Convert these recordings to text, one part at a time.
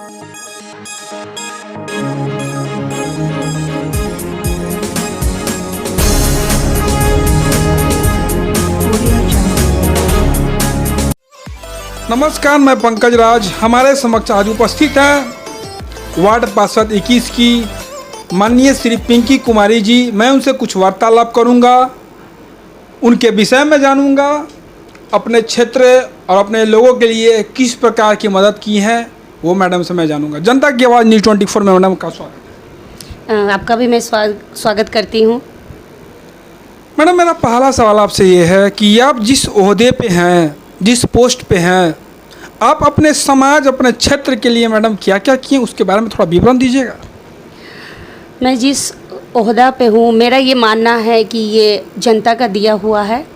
नमस्कार, मैं पंकज राज। हमारे समक्ष आज उपस्थित हैं वार्ड पार्षद 21 की माननीय श्री पिंकी कुमारी जी। मैं उनसे कुछ वार्तालाप करूंगा, उनके विषय में जानूंगा, अपने क्षेत्र और अपने लोगों के लिए किस प्रकार की मदद की है वो मैडम से मैं जानूंगा। जनता की आवाज़ न्यूज़ 24 में मैडम का स्वागत है। आपका भी मैं स्वागत करती हूँ। मैडम, मेरा पहला सवाल आपसे ये है कि आप जिस ओहदे पे हैं, जिस पोस्ट पे हैं, आप अपने समाज, अपने क्षेत्र के लिए मैडम क्या क्या किए उसके बारे में थोड़ा विवरण दीजिएगा। मैं जिस ओहदा पे हूँ, मेरा ये मानना है कि ये जनता का दिया हुआ है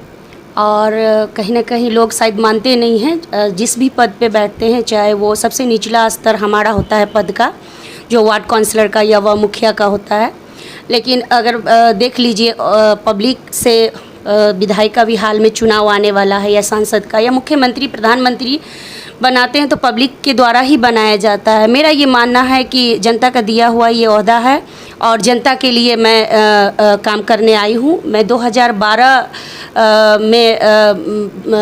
और कहीं ना कहीं लोग शायद मानते नहीं हैं। जिस भी पद पे बैठते हैं, चाहे वो सबसे निचला स्तर हमारा होता है पद का, जो वार्ड काउंसलर का या वह मुखिया का होता है, लेकिन अगर देख लीजिए पब्लिक से विधायक का भी हाल में चुनाव आने वाला है, या सांसद का, या मुख्यमंत्री प्रधानमंत्री बनाते हैं तो पब्लिक के द्वारा ही बनाया जाता है। मेरा ये मानना है कि जनता का दिया हुआ ये ओहदा है और जनता के लिए मैं काम करने आई हूँ। मैं 2012 में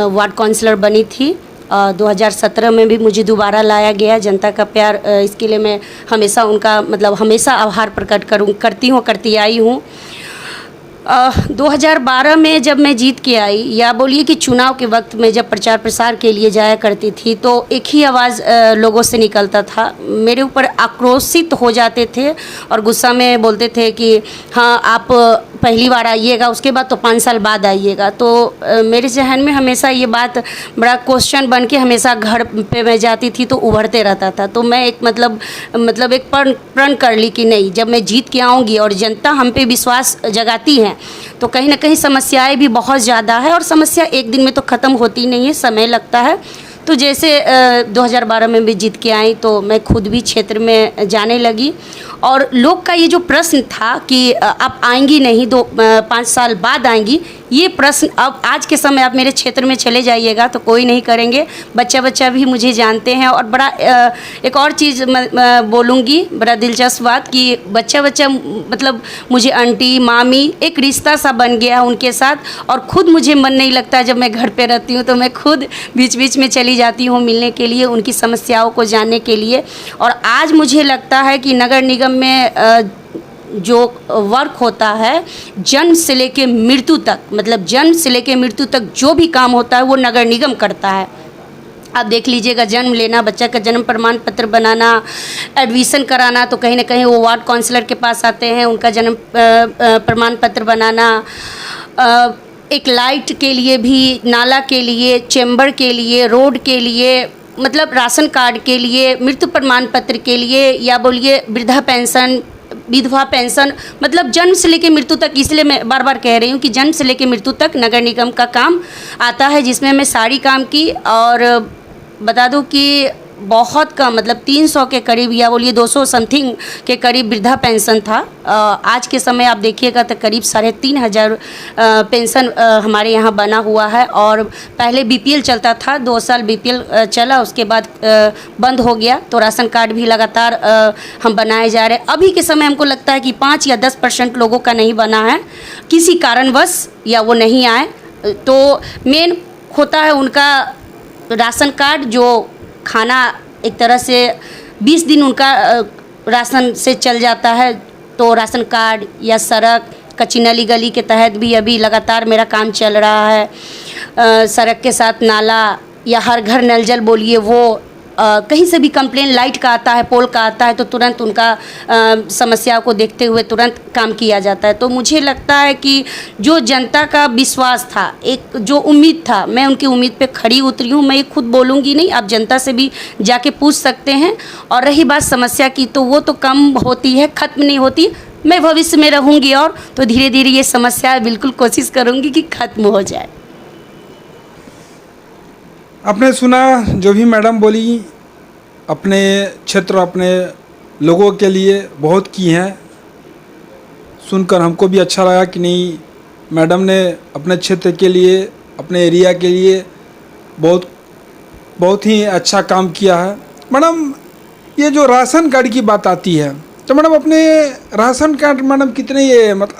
वार्ड काउंसलर बनी थी। 2017 में भी मुझे दोबारा लाया गया। जनता का प्यार, इसके लिए मैं हमेशा उनका हमेशा आभार प्रकट करती आई हूँ। 2012 में जब मैं जीत के आई, या बोलिए कि चुनाव के वक्त में जब प्रचार प्रसार के लिए जाया करती थी, तो एक ही आवाज़ लोगों से निकलता था। मेरे ऊपर आक्रोशित हो जाते थे और गुस्सा में बोलते थे कि हाँ, आप पहली बार आइएगा, उसके बाद तो 5 साल बाद आइएगा। तो मेरे जहन में हमेशा ये बात बड़ा क्वेश्चन बन के हमेशा घर पे मैं जाती थी तो उभरते रहता था। तो मैं एक एक प्रण कर ली कि नहीं, जब मैं जीत के आऊँगी और जनता हम पे विश्वास जगाती है तो कहीं ना कहीं समस्याएं भी बहुत ज़्यादा है, और समस्या एक दिन में तो ख़त्म होती नहीं है, समय लगता है। तो जैसे 2012 में भी जीत के आई तो मैं खुद भी क्षेत्र में जाने लगी, और लोग का ये जो प्रश्न था कि आप आएंगी नहीं, 5 साल बाद आएंगी, ये प्रश्न अब आज के समय आप मेरे क्षेत्र में चले जाइएगा तो कोई नहीं करेंगे। बच्चा भी मुझे जानते हैं। और बड़ा एक और चीज़ बोलूँगी, बड़ा दिलचस्प बात, कि बच्चा मुझे आंटी मामी एक रिश्ता सा बन गया उनके साथ। और ख़ुद मुझे मन नहीं लगता जब मैं घर पे रहती हूँ, तो मैं खुद बीच बीच में चली जाती हूँ मिलने के लिए, उनकी समस्याओं को जानने के लिए। और आज मुझे लगता है कि नगर निगम में जो वर्क होता है, जन्म से लेके मृत्यु तक, जो भी काम होता है वो नगर निगम करता है। आप देख लीजिएगा, जन्म लेना, बच्चा का जन्म प्रमाण पत्र बनाना, एडमिशन कराना, तो कहीं ना कहीं वो वार्ड काउंसलर के पास आते हैं, उनका जन्म प्रमाण पत्र बनाना। एक लाइट के लिए भी, नाला के लिए, चैम्बर के लिए, रोड के लिए, राशन कार्ड के लिए, मृत्यु प्रमाण पत्र के लिए, या बोलिए वृद्धा पेंशन, विधवा पेंशन, जन्म से लेकर मृत्यु तक। इसलिए मैं बार बार कह रही हूँ कि जन्म से लेकर मृत्यु तक नगर निगम का काम आता है, जिसमें मैं सारी काम की। और बता दूँ कि बहुत कम 300 के करीब, या बोलिए 200 समथिंग के करीब वृद्धा पेंशन था। आज के समय आप देखिएगा तो करीब 3,500 पेंशन हमारे यहाँ बना हुआ है। और पहले बीपीएल चलता था, 2 साल बीपीएल चला, उसके बाद बंद हो गया। तो राशन कार्ड भी लगातार हम बनाए जा रहे हैं। अभी के समय हमको लगता है कि 5 या 10% लोगों का नहीं बना है किसी कारणवश, या वो नहीं आए। तो मेन होता है उनका राशन कार्ड, जो खाना एक तरह से 20 दिन उनका राशन से चल जाता है। तो राशन कार्ड, या सड़क, कच्ची नली गली के तहत भी अभी लगातार मेरा काम चल रहा है। सड़क के साथ नाला, या हर घर नल जल बोलिए, वो कहीं से भी कंप्लेन लाइट का आता है, पोल का आता है, तो तुरंत उनका समस्याओं को देखते हुए तुरंत काम किया जाता है। तो मुझे लगता है कि जो जनता का विश्वास था, एक जो उम्मीद था, मैं उनकी उम्मीद पे खड़ी उतरी हूँ। मैं ये खुद बोलूँगी नहीं, आप जनता से भी जाके पूछ सकते हैं। और रही बात समस्या की, तो वो तो कम होती है, ख़त्म नहीं होती। मैं भविष्य में रहूँगी और तो धीरे धीरे ये समस्या बिल्कुल कोशिश करूँगी कि ख़त्म हो जाए। आपने सुना जो भी मैडम बोली, अपने क्षेत्र, अपने लोगों के लिए बहुत की हैं। सुनकर हमको भी अच्छा लगा कि नहीं, मैडम ने अपने क्षेत्र के लिए, अपने एरिया के लिए बहुत ही अच्छा काम किया है। मैडम, ये जो राशन कार्ड की बात आती है, तो मैडम अपने राशन कार्ड मैडम कितने ये मतलब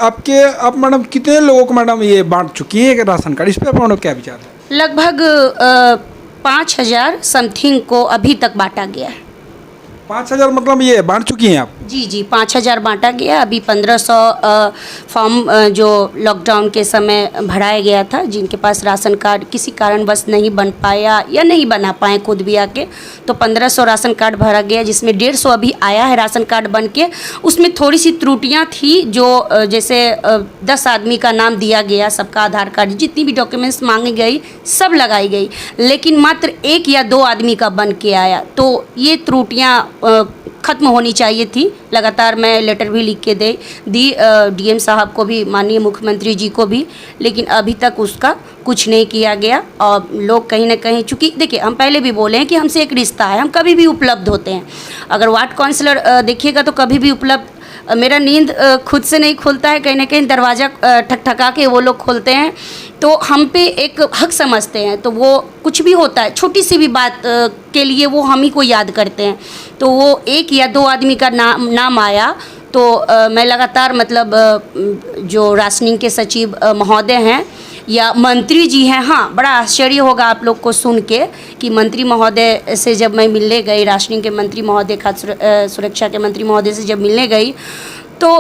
आप मैडम कितने लोगों को मैडम ये बांट चुकी हैं राशन कार्ड, इस पर आपका क्या विचार है? लगभग 5,000 समथिंग को अभी तक बांटा गया है। 5,000 मतलब ये बांट चुकी हैं आप? जी 5,000 बांटा गया। अभी 1,500 फॉर्म जो लॉकडाउन के समय भराया गया था, जिनके पास राशन कार्ड किसी कारणवश नहीं बन पाया या नहीं बना पाए खुद भी आके, तो 1,500 राशन कार्ड भरा गया, जिसमें 150 अभी आया है राशन कार्ड बन के। उसमें थोड़ी सी त्रुटियां थी, जो जैसे 10 आदमी का नाम दिया गया, सबका आधार कार्ड, जितनी भी डॉक्यूमेंट्स मांगी गई सब लगाई गई, लेकिन मात्र 1 या 2 आदमी का बन के आया। तो ये त्रुटियाँ ख़त्म होनी चाहिए थी। लगातार मैं लेटर भी लिख के दी डीएम साहब को भी, माननीय मुख्यमंत्री जी को भी, लेकिन अभी तक उसका कुछ नहीं किया गया। और लोग कहीं ना कहीं, चूँकि देखिए हम पहले भी बोले हैं कि हमसे एक रिश्ता है, हम कभी भी उपलब्ध होते हैं। अगर वार्ड काउंसलर देखिएगा तो कभी भी उपलब्ध, मेरा नींद खुद से नहीं खुलता है, कहीं ना कहीं दरवाज़ा ठकठका के वो लोग खोलते हैं, तो हम पे एक हक समझते हैं। तो वो कुछ भी होता है, छोटी सी भी बात के लिए वो हम ही को याद करते हैं। तो वो 1 या 2 आदमी का नाम आया, तो मैं लगातार मतलब जो राशनिंग के सचिव महोदय हैं या मंत्री जी हैं, हाँ बड़ा आश्चर्य होगा आप लोग को सुन के कि मंत्री महोदय से जब मैं मिलने गई, राशनिंग के मंत्री महोदय, खाद्य सुरक्षा के मंत्री महोदय से जब मिलने गई, तो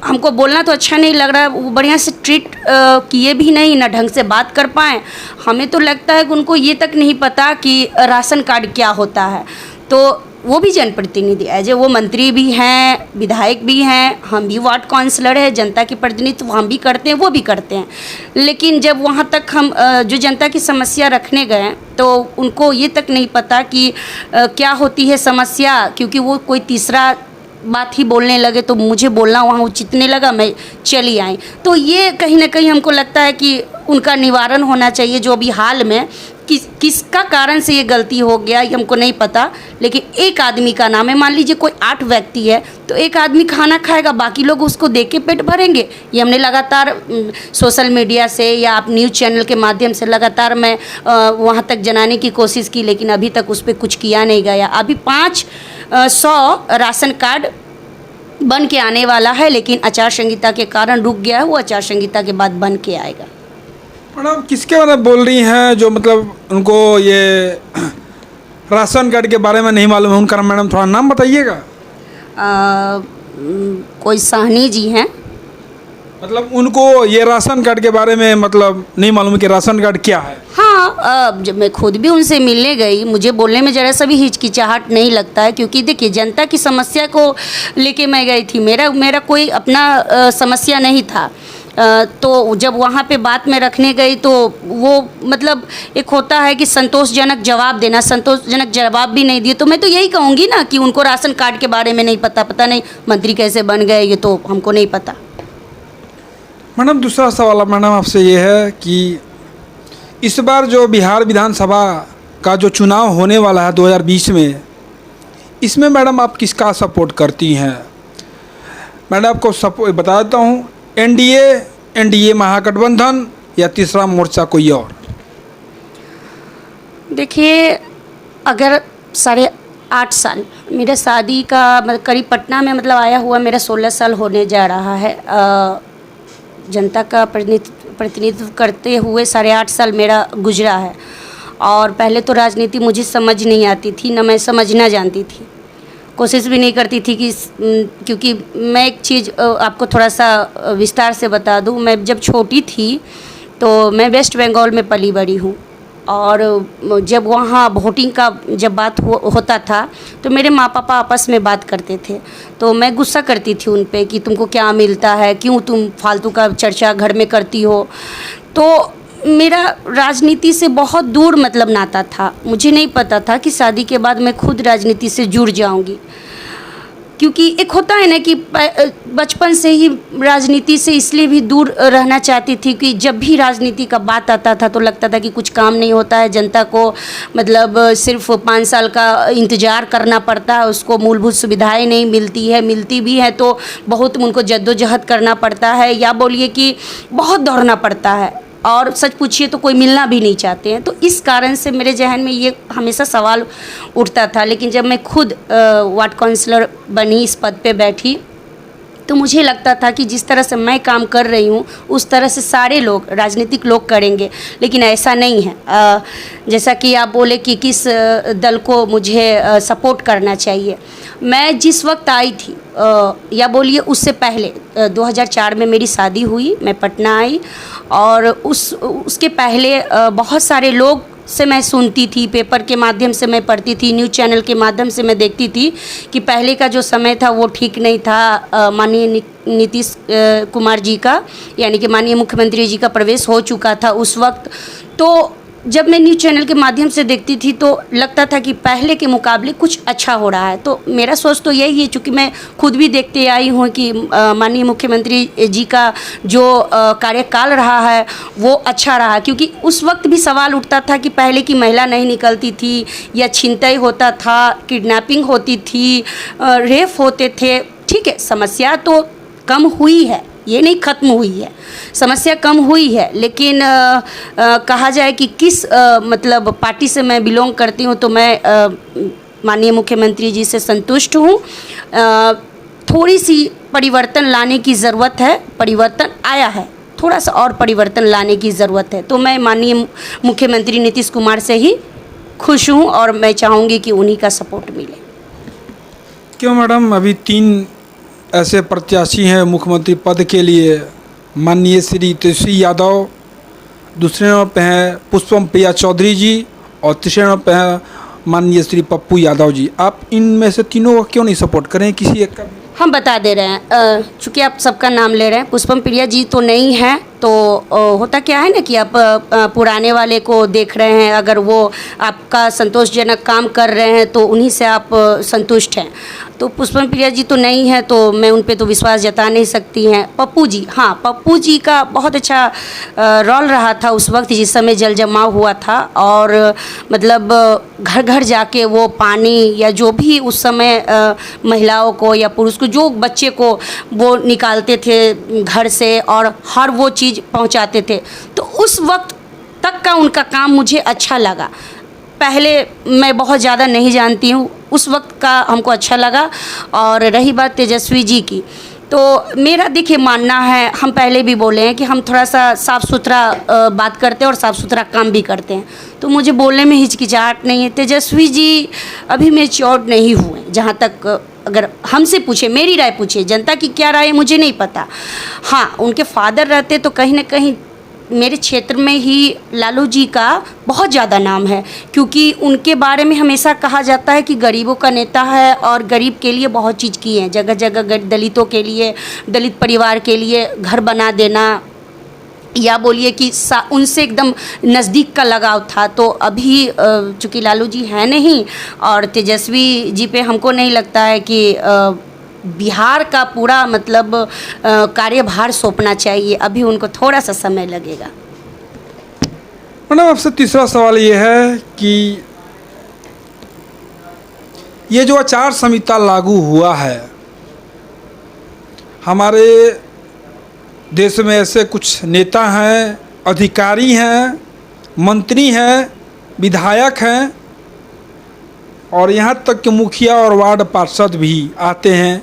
हमको बोलना तो अच्छा नहीं लग रहा है, वो बढ़िया से ट्रीट किए भी नहीं, ना ढंग से बात कर पाए। हमें तो लगता है कि उनको ये तक नहीं पता कि राशन कार्ड क्या होता है। तो वो भी जनप्रतिनिधि है, जो वो मंत्री भी हैं, विधायक भी हैं, हम भी वार्ड काउंसलर है, जनता के प्रतिनिधित्व हम भी करते हैं, वो भी करते हैं। लेकिन जब वहाँ तक हम जो जनता की समस्या रखने गए, तो उनको ये तक नहीं पता कि क्या होती है समस्या, क्योंकि वो कोई तीसरा बात ही बोलने लगे, तो मुझे बोलना वहाँ उचित नहीं लगा, मैं चली आई। तो ये कहीं ना कहीं हमको लगता है कि उनका निवारण होना चाहिए, जो अभी हाल में किसका कारण से ये गलती हो गया ये हमको नहीं पता, लेकिन 1 आदमी का नाम है। मान लीजिए कोई 8 व्यक्ति है, तो 1 आदमी खाना खाएगा, बाकी लोग उसको देख के पेट भरेंगे। ये हमने लगातार सोशल मीडिया से या आप न्यूज़ चैनल के माध्यम से लगातार मैं वहाँ तक जनाने की कोशिश की, लेकिन अभी तक उस पर कुछ किया नहीं गया। अभी 500 राशन कार्ड बन के आने वाला है, लेकिन आचार संहिता के कारण रुक गया है, वो आचार संहिता के बाद बन के आएगा। मैडम किसके बारे में बोल रही हैं जो मतलब उनको ये राशन कार्ड के बारे में नहीं मालूम है, उनका मैडम थोड़ा नाम बताइएगा? कोई साहनी जी हैं, मतलब उनको ये राशन कार्ड के बारे में मतलब नहीं मालूम कि राशन कार्ड क्या है? हाँ, जब मैं खुद भी उनसे मिलने गई, मुझे बोलने में ज़रा सा भी हिचकिचाहट नहीं लगता है, क्योंकि देखिए जनता की समस्या को लेके मैं गई थी, मेरा कोई अपना समस्या नहीं था। तो जब वहाँ पे बात में रखने गई, तो वो मतलब एक होता है कि संतोषजनक जवाब देना, संतोषजनक जवाब भी नहीं दिए। तो मैं तो यही कहूँगी ना कि उनको राशन कार्ड के बारे में नहीं पता नहीं मंत्री कैसे बन गए, ये तो हमको नहीं पता। मैडम दूसरा सवाल मैडम आपसे ये है कि इस बार जो बिहार विधानसभा का जो चुनाव होने वाला है 2020 में, इसमें मैडम आप किसका सपोर्ट करती हैं? मैडम आपको सपोर्ट बता देता हूँ, एनडीए महागठबंधन या तीसरा मोर्चा कोई और? देखिए, अगर 8.5 साल मेरा शादी का मतलब करीब पटना में मतलब आया हुआ मेरा 16 साल होने जा रहा है, जनता का प्रतिनिधित्व करते हुए 8.5 साल मेरा गुजरा है। और पहले तो राजनीति मुझे समझ नहीं आती थी, ना मैं समझना जानती थी, कोशिश भी नहीं करती थी कि क्योंकि मैं एक चीज़ आपको थोड़ा सा विस्तार से बता दूं। मैं जब छोटी थी तो मैं वेस्ट बंगाल में पली बड़ी हूँ, और जब वहाँ वोटिंग का जब बात होता था तो मेरे माँ पापा आपस में बात करते थे, तो मैं गुस्सा करती थी उन पे कि तुमको क्या मिलता है, क्यों तुम फालतू का चर्चा घर में करती हो। तो मेरा राजनीति से बहुत दूर मतलब नाता था। मुझे नहीं पता था कि शादी के बाद मैं खुद राजनीति से जुड़ जाऊंगी, क्योंकि एक होता है ना कि बचपन से ही राजनीति से इसलिए भी दूर रहना चाहती थी कि जब भी राजनीति का बात आता था तो लगता था कि कुछ काम नहीं होता है, जनता को मतलब सिर्फ 5 साल का इंतज़ार करना पड़ता है, उसको मूलभूत सुविधाएं नहीं मिलती है, मिलती भी है तो बहुत उनको जद्दोजहद करना पड़ता है, या बोलिए कि बहुत दौड़ना पड़ता है। और सच पूछिए तो कोई मिलना भी नहीं चाहते हैं। तो इस कारण से मेरे जहन में ये हमेशा सवाल उठता था। लेकिन जब मैं खुद वार्ड काउंसलर बनी, इस पद पे बैठी, तो मुझे लगता था कि जिस तरह से मैं काम कर रही हूँ उस तरह से सारे लोग, राजनीतिक लोग करेंगे, लेकिन ऐसा नहीं है। जैसा कि आप बोले कि किस दल को मुझे सपोर्ट करना चाहिए, मैं जिस वक्त आई थी या बोलिए उससे पहले 2004 में मेरी शादी हुई, मैं पटना आई, और उसके पहले बहुत सारे लोग से मैं सुनती थी, पेपर के माध्यम से मैं पढ़ती थी, न्यूज़ चैनल के माध्यम से मैं देखती थी कि पहले का जो समय था वो ठीक नहीं था। माननीय नीतीश कुमार जी का, यानी कि माननीय मुख्यमंत्री जी का प्रवेश हो चुका था उस वक्त। तो जब मैं न्यूज़ चैनल के माध्यम से देखती थी तो लगता था कि पहले के मुकाबले कुछ अच्छा हो रहा है। तो मेरा सोच तो यही है, चूँकि मैं खुद भी देखते आई हूँ कि माननीय मुख्यमंत्री जी का जो कार्यकाल रहा है वो अच्छा रहा, क्योंकि उस वक्त भी सवाल उठता था कि पहले की महिला नहीं निकलती थी, या छिनतई होता था, किडनैपिंग होती थी, रेप होते थे। ठीक है, समस्या तो कम हुई है, ये नहीं ख़त्म हुई है, समस्या कम हुई है, लेकिन कहा जाए कि किस मतलब पार्टी से मैं बिलोंग करती हूँ, तो मैं माननीय मुख्यमंत्री जी से संतुष्ट हूँ। थोड़ी सी परिवर्तन लाने की ज़रूरत है, परिवर्तन आया है, थोड़ा सा और परिवर्तन लाने की ज़रूरत है। तो मैं माननीय मुख्यमंत्री नीतीश कुमार से ही खुश हूँ और मैं चाहूँगी कि उन्हीं का सपोर्ट मिले। क्यों मैडम, अभी 3 ऐसे प्रत्याशी हैं मुख्यमंत्री पद के लिए, माननीय श्री तेजस्वी यादव, दूसरे नंबर पे हैं पुष्पम प्रिया चौधरी जी, और तीसरे नंबर पे हैं माननीय श्री पप्पू यादव जी। आप इनमें से तीनों को क्यों नहीं सपोर्ट करें, किसी एक का? हम बता दे रहे हैं, चूँकि आप सबका नाम ले रहे हैं, पुष्पम प्रिया जी तो नहीं हैं। तो होता क्या है ना कि आप पुराने वाले को देख रहे हैं, अगर वो आपका संतोषजनक काम कर रहे हैं तो उन्हीं से आप संतुष्ट हैं। तो पुष्पम प्रिया जी तो नहीं है, तो मैं उन पे तो विश्वास जता नहीं सकती हैं। पप्पू जी, हाँ, पप्पू जी का बहुत अच्छा रोल रहा था उस वक्त जिस समय जल जमाव हुआ था, और मतलब घर घर जाके वो पानी या जो भी उस समय महिलाओं को या पुरुष को, जो बच्चे को वो निकालते थे घर से और हर वो चीज़ पहुंचाते थे। तो उस वक्त तक का उनका काम मुझे अच्छा लगा। पहले मैं बहुत ज़्यादा नहीं जानती हूँ, उस वक्त का हमको अच्छा लगा। और रही बात तेजस्वी जी की, तो मेरा देखिए मानना है, हम पहले भी बोले हैं कि हम थोड़ा सा साफ़ सुथरा बात करते हैं और साफ़ सुथरा काम भी करते हैं, तो मुझे बोलने में हिचकिचाहट नहीं है। तेजस्वी जी अभी मैच्योर नहीं हुए, जहाँ तक अगर हमसे पूछे, मेरी राय पूछे, जनता की क्या राय है मुझे नहीं पता। हाँ, उनके फादर रहते तो कहीं ना कहीं मेरे क्षेत्र में ही लालू जी का बहुत ज़्यादा नाम है, क्योंकि उनके बारे में हमेशा कहा जाता है कि गरीबों का नेता है और गरीब के लिए बहुत चीज़ की है, जगह जगह दलितों के लिए, दलित परिवार के लिए घर बना देना, या बोलिए कि उनसे एकदम नज़दीक का लगाव था। तो अभी चूँकि लालू जी हैं नहीं और तेजस्वी जी पे हमको नहीं लगता है कि बिहार का पूरा मतलब कार्यभार सौंपना चाहिए, अभी उनको थोड़ा सा समय लगेगा। मैडम, आपसे तीसरा सवाल ये है कि ये जो आचार संहिता लागू हुआ है, हमारे देश में ऐसे कुछ नेता हैं, अधिकारी हैं, मंत्री हैं, विधायक हैं, और यहाँ तक कि मुखिया और वार्ड पार्षद भी आते हैं,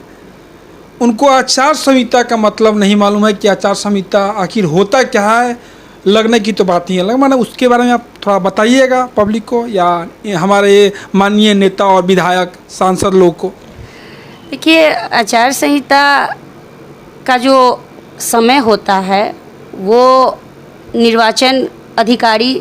उनको आचार संहिता का मतलब नहीं मालूम है कि आचार संहिता आखिर होता क्या है। लगने की तो बात ही अलग, माने उसके बारे में आप थोड़ा बताइएगा पब्लिक को या हमारे माननीय नेता और विधायक सांसद लोग को। देखिए, आचार संहिता का जो समय होता है वो निर्वाचन अधिकारी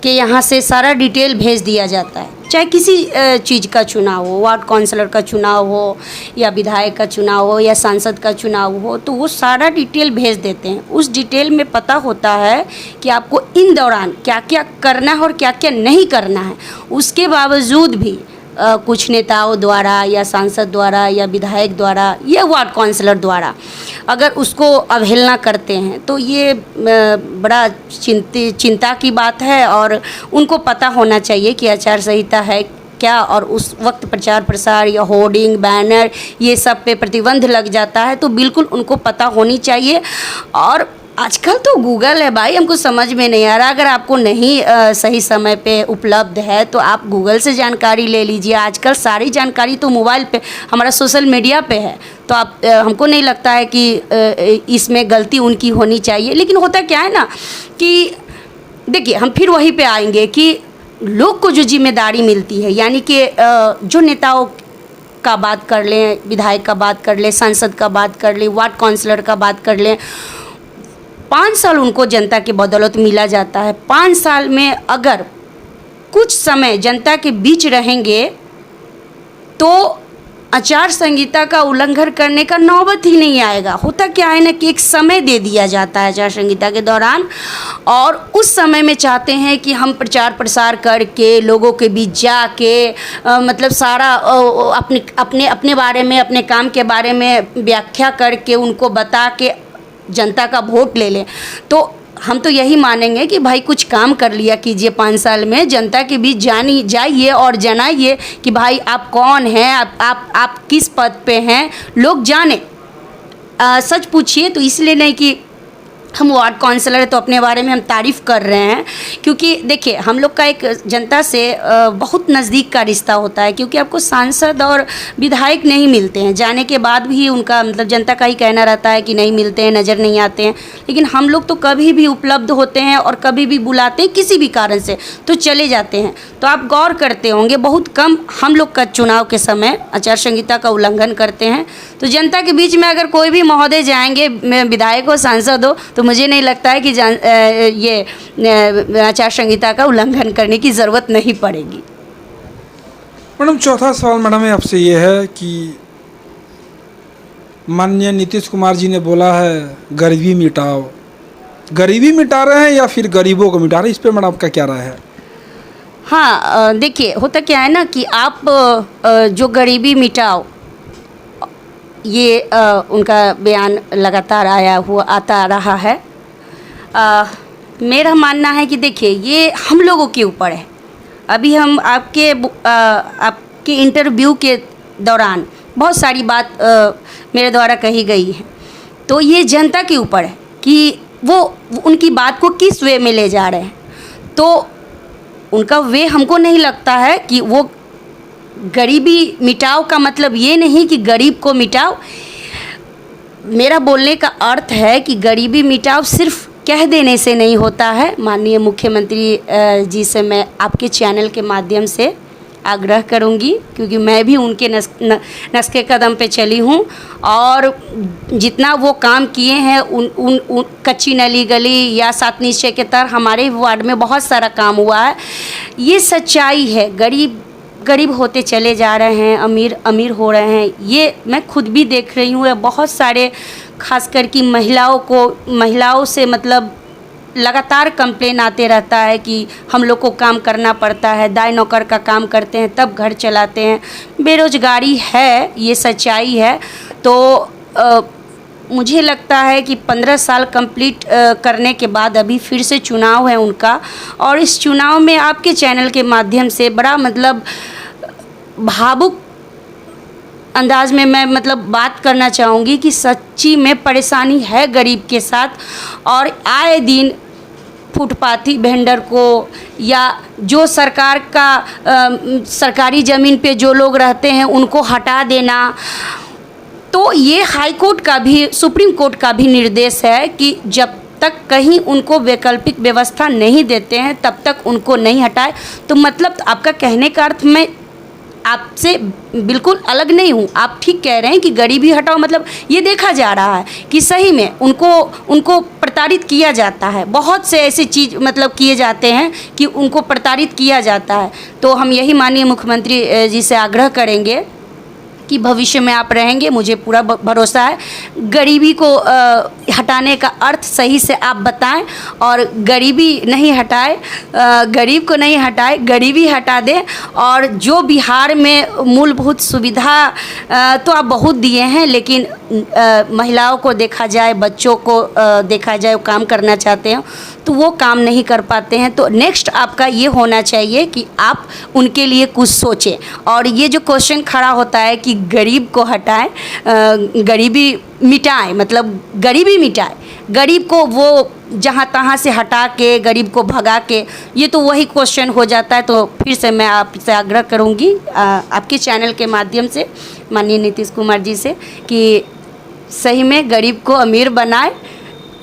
के यहाँ से सारा डिटेल भेज दिया जाता है, चाहे किसी चीज़ का चुनाव हो, वार्ड काउंसलर का चुनाव हो या विधायक का चुनाव हो या सांसद का चुनाव हो, तो वो सारा डिटेल भेज देते हैं। उस डिटेल में पता होता है कि आपको इन दौरान क्या क्या करना है और क्या क्या नहीं करना है। उसके बावजूद भी कुछ नेताओं द्वारा या सांसद द्वारा या विधायक द्वारा या वार्ड काउंसलर द्वारा अगर उसको अवहेलना करते हैं तो ये बड़ा चिंता की बात है, और उनको पता होना चाहिए कि आचार संहिता है क्या, और उस वक्त प्रचार प्रसार या होर्डिंग, बैनर, ये सब पे प्रतिबंध लग जाता है, तो बिल्कुल उनको पता होनी चाहिए। और आजकल तो गूगल है भाई, हमको समझ में नहीं आ रहा। अगर आपको नहीं सही समय पे उपलब्ध है तो आप गूगल से जानकारी ले लीजिए। आजकल सारी जानकारी तो मोबाइल पे, हमारा सोशल मीडिया पे है। तो आप हमको नहीं लगता है कि इसमें गलती उनकी होनी चाहिए। लेकिन होता क्या है ना कि देखिए, हम फिर वहीं पे आएंगे कि लोग को जो जिम्मेदारी मिलती है, यानी कि जो नेताओं का बात कर लें, विधायक का बात कर लें, सांसद का बात कर लें, वार्ड काउंसलर का बात कर लें, 5 साल उनको जनता की बदौलत मिला जाता है। 5 साल में अगर कुछ समय जनता के बीच रहेंगे तो आचार संहिता का उल्लंघन करने का नौबत ही नहीं आएगा। होता क्या है ना कि एक समय दे दिया जाता है आचार संहिता के दौरान, और उस समय में चाहते हैं कि हम प्रचार प्रसार करके लोगों के बीच जाके मतलब सारा अपने अपने बारे में, अपने काम के बारे में व्याख्या करके उनको बता के जनता का वोट ले लें। तो हम तो यही मानेंगे कि भाई कुछ काम कर लिया कीजिए 5 साल में, जनता के बीच जाइए और जनाइए कि भाई आप कौन हैं, आप किस पद पे हैं, लोग जाने। सच पूछिए तो इसलिए नहीं कि हम वार्ड काउंसलर है तो अपने बारे में हम तारीफ़ कर रहे हैं, क्योंकि देखिए हम लोग का एक जनता से बहुत नज़दीक का रिश्ता होता है। क्योंकि आपको सांसद और विधायक नहीं मिलते हैं, जाने के बाद भी उनका मतलब जनता का ही कहना रहता है कि नहीं मिलते हैं, नज़र नहीं आते हैं। लेकिन हम लोग तो कभी भी उपलब्ध होते हैं और कभी भी बुलाते हैं किसी भी कारण से तो चले जाते हैं। तो आप गौर करते होंगे बहुत कम हम लोग का चुनाव के समय आचार संहिता का उल्लंघन करते हैं। तो जनता के बीच में अगर कोई भी महोदय जाएंगे, विधायक हो, सांसद हो, तो मुझे नहीं लगता है कि ये आचार संहिता का उल्लंघन करने की ज़रूरत नहीं पड़ेगी। मैडम, चौथा सवाल मैडम आपसे ये है कि माननीय नीतीश कुमार जी ने बोला है गरीबी मिटाओ, गरीबी मिटा रहे हैं या फिर गरीबों को मिटा रहे हैं, इस पर मैडम आपका क्या राय है? हाँ, देखिए होता क्या है ना कि आप जो गरीबी मिटाओ, ये उनका बयान लगातार आता रहा है। मेरा मानना है कि देखिए ये हम लोगों के ऊपर है। अभी हम आपके इंटरव्यू के दौरान बहुत सारी बात मेरे द्वारा कही गई है, तो ये जनता के ऊपर है कि वो उनकी बात को किस वे में ले जा रहे हैं। तो उनका वे हमको नहीं लगता है कि वो गरीबी मिटाओ का मतलब ये नहीं कि गरीब को मिटाओ। मेरा बोलने का अर्थ है कि गरीबी मिटाओ सिर्फ कह देने से नहीं होता है। माननीय मुख्यमंत्री जी से मैं आपके चैनल के माध्यम से आग्रह करूंगी, क्योंकि मैं भी उनके नस्खे कदम पे चली हूं, और जितना वो काम किए हैं उन कच्ची नली गली या 7 निश्चय के तहत हमारे वार्ड में बहुत सारा काम हुआ है। ये सच्चाई है। गरीब होते चले जा रहे हैं, अमीर हो रहे हैं, ये मैं खुद भी देख रही हूँ। बहुत सारे खासकर कि महिलाओं से मतलब लगातार कंप्लेन आते रहता है कि हम लोग को काम करना पड़ता है, दाई नौकर का काम करते हैं तब घर चलाते हैं। बेरोजगारी है, ये सच्चाई है। तो मुझे लगता है कि 15 साल कंप्लीट करने के बाद अभी फिर से चुनाव है उनका, और इस चुनाव में आपके चैनल के माध्यम से बड़ा मतलब भावुक अंदाज में मैं मतलब बात करना चाहूँगी कि सच्ची में परेशानी है गरीब के साथ। और आए दिन फुटपाथी वेंडर को या जो सरकार का सरकारी ज़मीन पे जो लोग रहते हैं उनको हटा देना, तो ये हाई कोर्ट का भी, सुप्रीम कोर्ट का भी निर्देश है कि जब तक कहीं उनको वैकल्पिक व्यवस्था नहीं देते हैं तब तक उनको नहीं हटाए। तो मतलब आपका कहने का अर्थ मैं आपसे बिल्कुल अलग नहीं हूँ। आप ठीक कह रहे हैं कि गरीबी हटाओ, मतलब ये देखा जा रहा है कि सही में उनको प्रताड़ित किया जाता है। बहुत से ऐसी चीज़ मतलब किए जाते हैं कि उनको प्रताड़ित किया जाता है। तो हम यही माननीय मुख्यमंत्री जी से आग्रह करेंगे कि भविष्य में आप रहेंगे, मुझे पूरा भरोसा है। गरीबी को हटाने का अर्थ सही से आप बताएं, और गरीबी नहीं हटाए, गरीब को नहीं हटाए, गरीबी हटा दें। और जो बिहार में मूलभूत सुविधा तो आप बहुत दिए हैं, लेकिन महिलाओं को देखा जाए, बच्चों को देखा जाए, वो काम करना चाहते हैं तो वो काम नहीं कर पाते हैं। तो नेक्स्ट आपका ये होना चाहिए कि आप उनके लिए कुछ सोचें। और ये जो क्वेश्चन खड़ा होता है कि गरीब को हटाएं, गरीबी मिटाएं, मतलब गरीबी मिटाएं, गरीब को वो जहाँ तहाँ से हटा के गरीब को भगा के, ये तो वही क्वेश्चन हो जाता है। तो फिर से मैं आपसे आग्रह करूँगी आपके चैनल के माध्यम से माननीय नीतीश कुमार जी से कि सही में गरीब को अमीर बनाए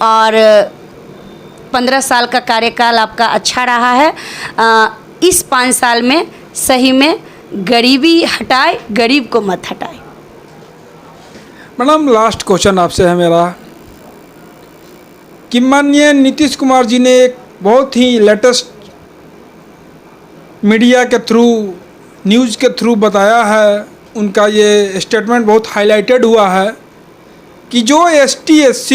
और 15 साल का कार्यकाल आपका अच्छा रहा है। इस 5 साल में सही में गरीबी हटाए, गरीब को मत हटाए। मैडम लास्ट क्वेश्चन आपसे है मेरा कि माननीय नीतीश कुमार जी ने एक बहुत ही लेटेस्ट मीडिया के थ्रू, न्यूज़ के थ्रू बताया है, उनका ये स्टेटमेंट बहुत हाईलाइटेड हुआ है कि जो ST SC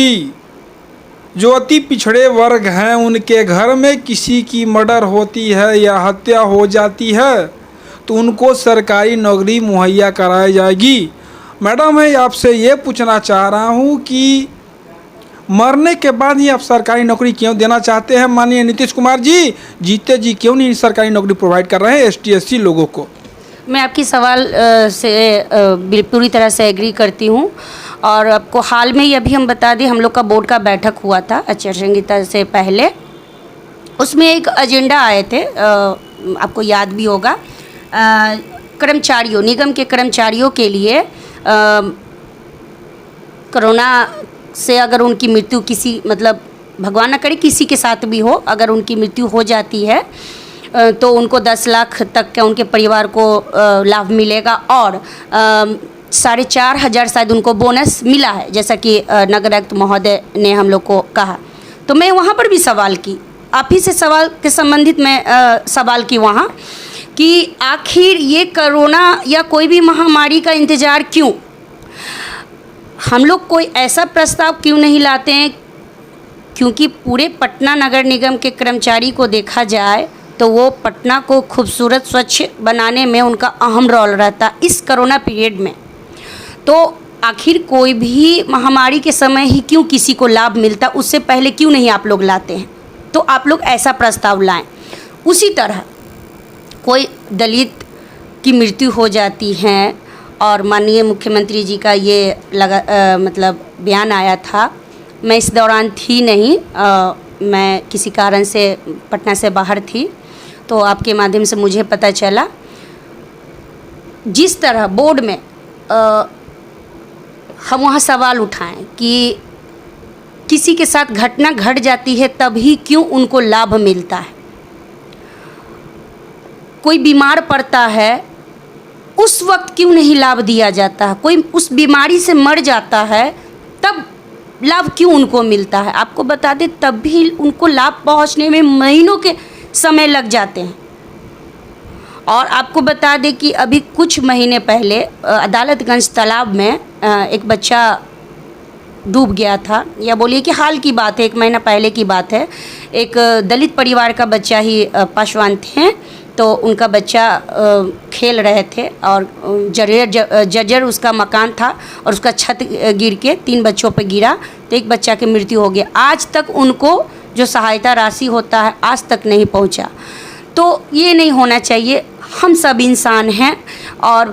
जो अति पिछड़े वर्ग हैं उनके घर में किसी की मर्डर होती है या हत्या हो जाती है तो उनको सरकारी नौकरी मुहैया कराई जाएगी। मैडम मैं आपसे ये पूछना चाह रहा हूँ कि मरने के बाद ही आप सरकारी नौकरी क्यों देना चाहते हैं माननीय नीतीश कुमार जी? जीते जी क्यों नहीं सरकारी नौकरी प्रोवाइड कर रहे हैं ST SC लोगों को? मैं आपकी सवाल से पूरी तरह से एग्री करती हूँ। और आपको हाल में ही अभी हम बता दें, हम लोग का बोर्ड का बैठक हुआ था आचार संहिता से पहले। उसमें एक एजेंडा आए थे, आपको याद भी होगा, कर्मचारियों, निगम के कर्मचारियों के लिए कोरोना से अगर उनकी मृत्यु किसी, मतलब भगवान न करे किसी के साथ भी हो, अगर उनकी मृत्यु हो जाती है तो उनको 10 लाख तक का उनके परिवार को लाभ मिलेगा और 4,500 शायद उनको बोनस मिला है, जैसा कि नगर आयुक्त महोदय ने हम लोग को कहा। तो मैं वहाँ पर भी सवाल की, आप ही से सवाल के संबंधित मैं सवाल की वहाँ कि आखिर ये कोरोना या कोई भी महामारी का इंतज़ार क्यों? हम लोग कोई ऐसा प्रस्ताव क्यों नहीं लाते हैं? क्योंकि पूरे पटना नगर निगम के कर्मचारी को देखा जाए तो वो पटना को खूबसूरत स्वच्छ बनाने में उनका अहम रोल रहता इस कोरोना पीरियड में। तो आखिर कोई भी महामारी के समय ही क्यों किसी को लाभ मिलता, उससे पहले क्यों नहीं आप लोग लाते हैं? तो आप लोग ऐसा प्रस्ताव लाएं। उसी तरह कोई दलित की मृत्यु हो जाती है और माननीय मुख्यमंत्री जी का ये मतलब बयान आया था, मैं इस दौरान थी नहीं, मैं किसी कारण से पटना से बाहर थी, तो आपके माध्यम से मुझे पता चला जिस तरह बोर्ड में हम वहाँ सवाल उठाएं कि किसी के साथ घटना घट जाती है तभी क्यों उनको लाभ मिलता है, कोई बीमार पड़ता है उस वक्त क्यों नहीं लाभ दिया जाता है, कोई उस बीमारी से मर जाता है तब लाभ क्यों उनको मिलता है? आपको बता दें तब भी उनको लाभ पहुंचने में महीनों के समय लग जाते हैं। और आपको बता दें कि अभी कुछ महीने पहले अदालतगंज तालाब में एक बच्चा डूब गया था, या बोलिए कि हाल की बात है, 1 महीना पहले की बात है। एक दलित परिवार का बच्चा ही पासवान थे, तो उनका बच्चा खेल रहे थे और जर्जर उसका मकान था और उसका छत गिर के 3 बच्चों पर गिरा तो एक बच्चा की मृत्यु हो गया। आज तक उनको जो सहायता राशि होता है आज तक नहीं पहुंचा। तो ये नहीं होना चाहिए। हम सब इंसान हैं और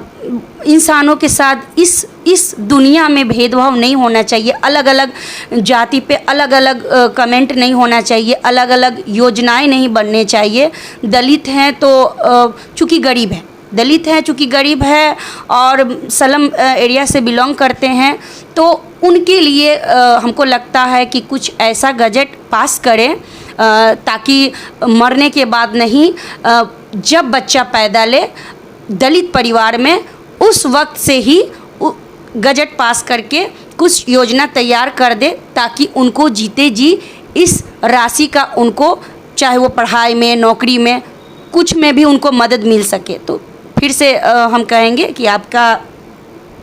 इंसानों के साथ इस दुनिया में भेदभाव नहीं होना चाहिए। अलग अलग जाति पे अलग अलग कमेंट नहीं होना चाहिए, अलग अलग योजनाएं नहीं बनने चाहिए। दलित हैं तो चूँकि गरीब है, दलित हैं चूँकि गरीब है और स्लम एरिया से बिलोंग करते हैं, तो उनके लिए हमको लगता है कि कुछ ऐसा गजट पास करें ताकि मरने के बाद नहीं, जब बच्चा पैदा ले दलित परिवार में उस वक्त से ही गजट पास करके कुछ योजना तैयार कर दे ताकि उनको जीते जी इस राशि का, उनको चाहे वो पढ़ाई में, नौकरी में, कुछ में भी उनको मदद मिल सके। तो फिर से हम कहेंगे कि आपका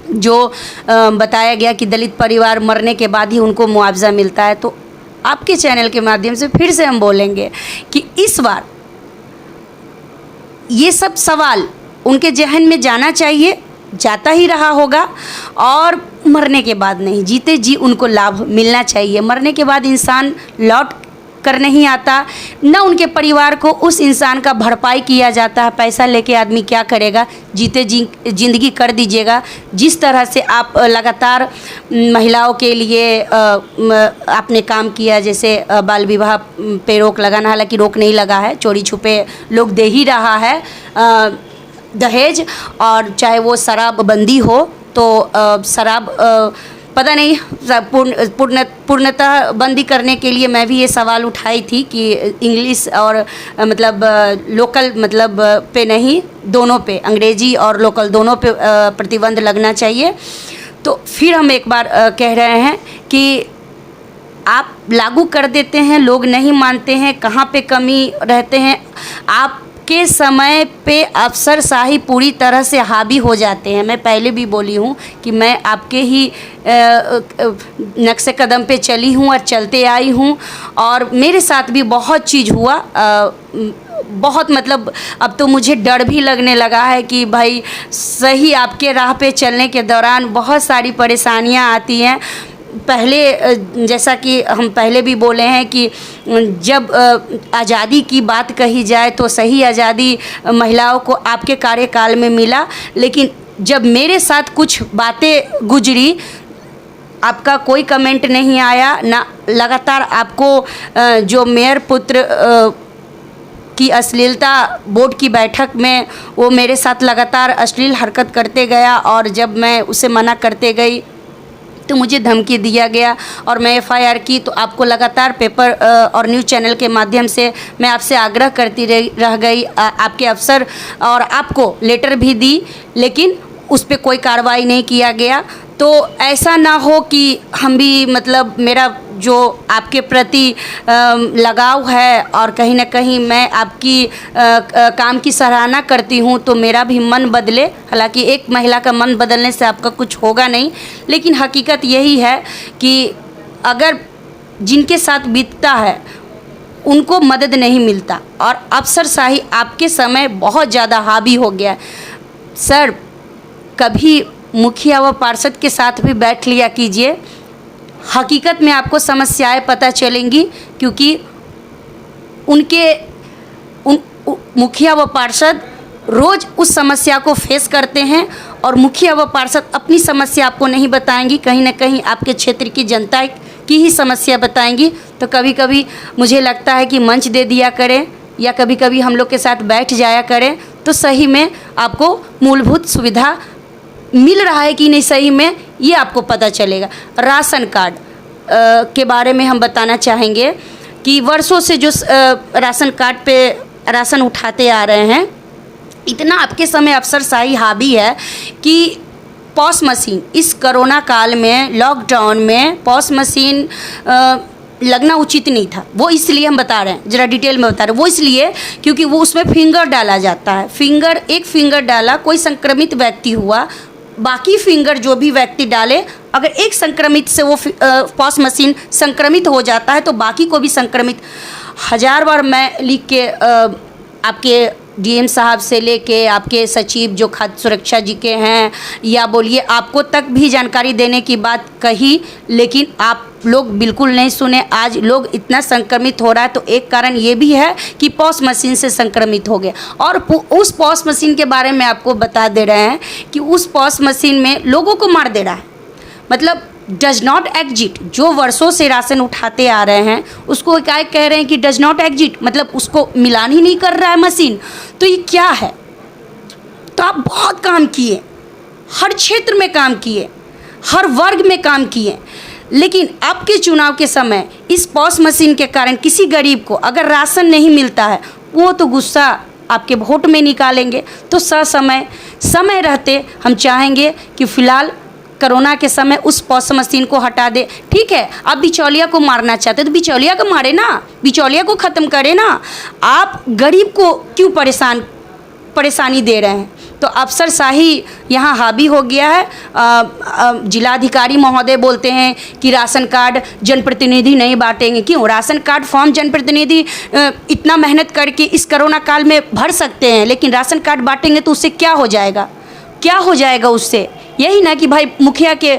जो बताया गया कि दलित परिवार मरने के बाद ही उनको मुआवजा मिलता है, तो आपके चैनल के माध्यम से फिर से हम बोलेंगे कि इस बार ये सब सवाल उनके जहन में जाना चाहिए, जाता ही रहा होगा, और मरने के बाद नहीं, जीते जी उनको लाभ मिलना चाहिए। मरने के बाद इंसान लौट कर नहीं आता, न उनके परिवार को उस इंसान का भरपाई किया जाता है। पैसा लेके आदमी क्या करेगा, जीते जी जिंदगी कर दीजिएगा। जिस तरह से आप लगातार महिलाओं के लिए आपने काम किया, जैसे बाल विवाह पे रोक लगाना, हालांकि रोक नहीं लगा है, चोरी छुपे लोग दे ही रहा है दहेज, और चाहे वो शराबबंदी हो तो शराब पता नहीं पूर्णतः बंदी करने के लिए मैं भी ये सवाल उठाई थी कि इंग्लिश और मतलब लोकल मतलब पे नहीं, दोनों पे, अंग्रेजी और लोकल दोनों पे प्रतिबंध लगना चाहिए। तो फिर हम एक बार कह रहे हैं कि आप लागू कर देते हैं, लोग नहीं मानते हैं, कहाँ पे कमी रहते हैं। आपके समय पे अफसरशाही पूरी तरह से हावी हो जाते हैं। मैं पहले भी बोली हूँ कि मैं आपके ही नक्शे कदम पे चली हूँ और चलते आई हूँ, और मेरे साथ भी बहुत चीज़ हुआ। बहुत मतलब अब तो मुझे डर भी लगने लगा है कि भाई सही आपके राह पे चलने के दौरान बहुत सारी परेशानियां आती हैं। पहले जैसा कि हम पहले भी बोले हैं कि जब आज़ादी की बात कही जाए तो सही आज़ादी महिलाओं को आपके कार्यकाल में मिला, लेकिन जब मेरे साथ कुछ बातें गुजरी आपका कोई कमेंट नहीं आया ना। लगातार आपको जो मेयर पुत्र की अश्लीलता बोर्ड की बैठक में वो मेरे साथ लगातार अश्लील हरकत करते गया, और जब मैं उसे मना करते गई तो मुझे धमकी दिया गया और मैं एफआईआर की। तो आपको लगातार पेपर और न्यूज़ चैनल के माध्यम से मैं आपसे आग्रह करती रह गई, आपके अफसर और आपको लेटर भी दी, लेकिन उस पर कोई कार्रवाई नहीं किया गया। तो ऐसा ना हो कि हम भी मतलब मेरा जो आपके प्रति लगाव है और कहीं ना कहीं मैं आपकी काम की सराहना करती हूँ तो मेरा भी मन बदले। हालांकि एक महिला का मन बदलने से आपका कुछ होगा नहीं, लेकिन हकीकत यही है कि अगर जिनके साथ बीतता है उनको मदद नहीं मिलता, और अफसरशाही आपके समय बहुत ज़्यादा हावी हो गया। सर, कभी मुखिया व पार्षद के साथ भी बैठ लिया कीजिए, हकीकत में आपको समस्याएं पता चलेंगी, क्योंकि मुखिया व पार्षद रोज़ उस समस्या को फेस करते हैं, और मुखिया व पार्षद अपनी समस्या आपको नहीं बताएंगी, कहीं ना कहीं आपके क्षेत्र की जनता की ही समस्या बताएंगी। तो कभी कभी मुझे लगता है कि मंच दे दिया करें या कभी कभी हम लोग के साथ बैठ जाया करें, तो सही में आपको मूलभूत सुविधा मिल रहा है कि नहीं सही में ये आपको पता चलेगा। राशन कार्ड के बारे में हम बताना चाहेंगे कि वर्षों से जो राशन कार्ड पे राशन उठाते आ रहे हैं, इतना आपके समय अफसरशाही हावी है कि पॉस मशीन इस कोरोना काल में, लॉकडाउन में पॉस मशीन लगना उचित नहीं था। वो इसलिए हम बता रहे हैं, ज़रा डिटेल में बता रहे हैं। वो इसलिए क्योंकि वो उसमें फिंगर डाला जाता है। एक फिंगर डाला, कोई संक्रमित व्यक्ति हुआ, बाकी फिंगर जो भी व्यक्ति डाले, अगर एक संक्रमित से वो पॉस मशीन संक्रमित हो जाता है तो बाकी को भी संक्रमित। 1000 बार मैं लिख के आपके डीएम साहब से लेके आपके सचिव जो खाद्य सुरक्षा जी के हैं, या बोलिए आपको तक भी जानकारी देने की बात कही, लेकिन आप लोग बिल्कुल नहीं सुने। आज लोग इतना संक्रमित हो रहा है तो एक कारण ये भी है कि पॉस मशीन से संक्रमित हो गए। और उस पॉस मशीन के बारे में आपको बता दे रहे हैं कि उस पॉस मशीन में लोगों को मार दे रहा है, मतलब डज नॉट एग्जिट। जो वर्षों से राशन उठाते आ रहे हैं उसको क्या कह रहे हैं कि डज नॉट एग्जिट, मतलब उसको मिलान ही नहीं कर रहा है मशीन। तो ये क्या है? तो आप बहुत काम किए, हर क्षेत्र में काम किए, हर वर्ग में काम किए, लेकिन आपके चुनाव के समय इस पॉस मशीन के कारण किसी गरीब को अगर राशन नहीं मिलता है, वो तो गुस्सा आपके वोट में निकालेंगे। तो समय रहते हम चाहेंगे कि फ़िलहाल कोरोना के समय उस पॉस मशीन को हटा दे। ठीक है, आप बिचौलिया को मारना चाहते तो बिचौलिया को मारे ना, बिचौलिया को ख़त्म करे ना। आप गरीब को क्यों परेशानी दे रहे हैं? तो अफसरशाही यहाँ हावी हो गया है। जिलाधिकारी महोदय बोलते हैं कि राशन कार्ड जनप्रतिनिधि नहीं बांटेंगे। क्यों? राशन कार्ड फॉर्म जनप्रतिनिधि इतना मेहनत करके इस कोरोना काल में भर सकते हैं, लेकिन राशन कार्ड बांटेंगे तो उससे क्या हो जाएगा? क्या हो जाएगा उससे? यही ना कि भाई मुखिया के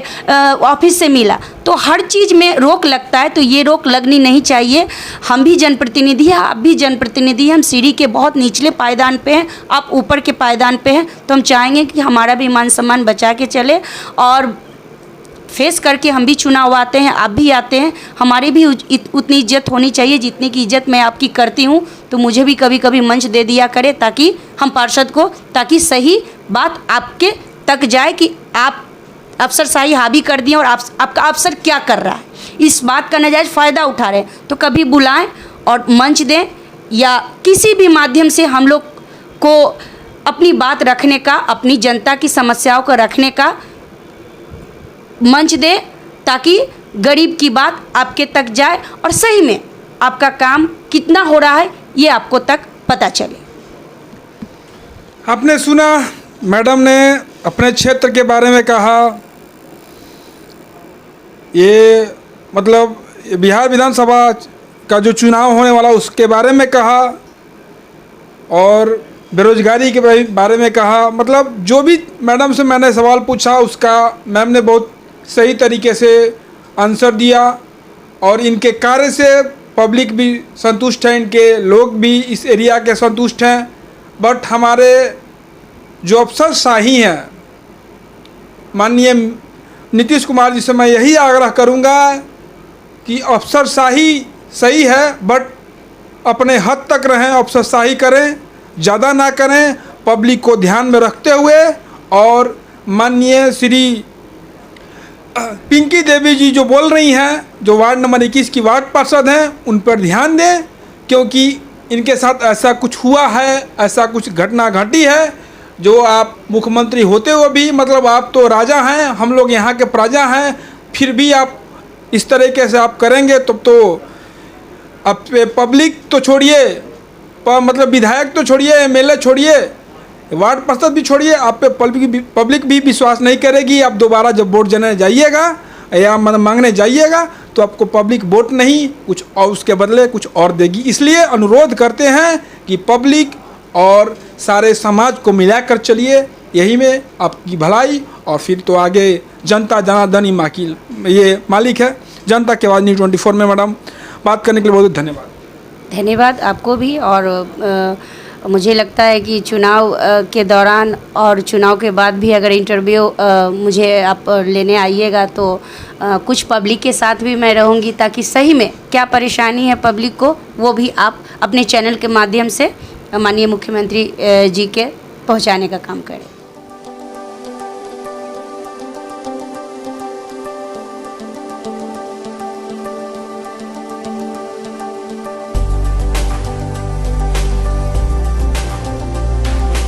ऑफिस से मिला। तो हर चीज़ में रोक लगता है, तो ये रोक लगनी नहीं चाहिए। हम भी जनप्रतिनिधि हैं, आप भी जनप्रतिनिधि हैं। हम सीढ़ी के बहुत निचले पायदान पे हैं, आप ऊपर के पायदान पे हैं। तो हम चाहेंगे कि हमारा भी मान सम्मान बचा के चले। और फेस करके हम भी चुनाव आते हैं, आप भी आते हैं, हमारी भी उतनी इज्जत होनी चाहिए जितनी की इज्जत मैं आपकी करती हूँ। तो मुझे भी कभी कभी मंच दे दिया करे ताकि हम पार्षद को, ताकि सही बात आपके तक जाए कि आप अफसरशाही हावी कर दिए और आपका अफसर क्या कर रहा है, इस बात का नाजायज़ फ़ायदा उठा रहे हैं। तो कभी बुलाएं और मंच दें या किसी भी माध्यम से हम लोग को अपनी बात रखने का, अपनी जनता की समस्याओं को रखने का मंच दे, ताकि गरीब की बात आपके तक जाए और सही में आपका काम कितना हो रहा है ये आपको तक पता चले। आपने सुना मैडम ने अपने क्षेत्र के बारे में कहा, ये मतलब बिहार विधानसभा का जो चुनाव होने वाला उसके बारे में कहा और बेरोजगारी के बारे में कहा। मतलब जो भी मैडम से मैंने सवाल पूछा उसका मैम ने बहुत सही तरीके से आंसर दिया और इनके कार्य से पब्लिक भी संतुष्ट है, इनके लोग भी इस एरिया के संतुष्ट हैं। बट हमारे जो अफसरशाही हैं, माननीय नीतीश कुमार जी से मैं यही आग्रह करूंगा कि अफसरशाही सही है बट अपने हद तक रहें, अफसरशाही करें, ज़्यादा ना करें, पब्लिक को ध्यान में रखते हुए। और माननीय श्री पिंकी देवी जी जो बोल रही हैं, जो वार्ड नंबर 21 की वार्ड पार्षद हैं, उन पर ध्यान दें, क्योंकि इनके साथ ऐसा कुछ हुआ है, ऐसा कुछ घटना घटी है जो आप मुख्यमंत्री होते हुए भी, मतलब आप तो राजा हैं, हम लोग यहाँ के प्रजा हैं, फिर भी आप इस तरीके से आप करेंगे तो अब पब्लिक तो छोड़िए, मतलब विधायक तो छोड़िए, एमएलए छोड़िए, वार्ड पार्षद भी छोड़िए, आप पे पब्लिक भी विश्वास नहीं करेगी। आप दोबारा जब वोट देने जाइएगा या मांगने जाइएगा तो आपको पब्लिक वोट नहीं कुछ और उसके बदले कुछ और देगी। इसलिए अनुरोध करते हैं कि पब्लिक और सारे समाज को मिलाकर चलिए, यही में आपकी भलाई और फिर तो आगे जनता जनार्दन ही ये मालिक है। जनता की आवाज़ न्यूज़ 24 में मैडम बात करने के लिए बहुत धन्यवाद। धन्यवाद आपको भी। और मुझे लगता है कि चुनाव के दौरान और चुनाव के बाद भी अगर इंटरव्यू मुझे आप लेने आइएगा तो कुछ पब्लिक के साथ भी मैं रहूँगी, ताकि सही में क्या परेशानी है पब्लिक को वो भी आप अपने चैनल के माध्यम से माननीय मुख्यमंत्री जी के पहुँचाने का काम करें।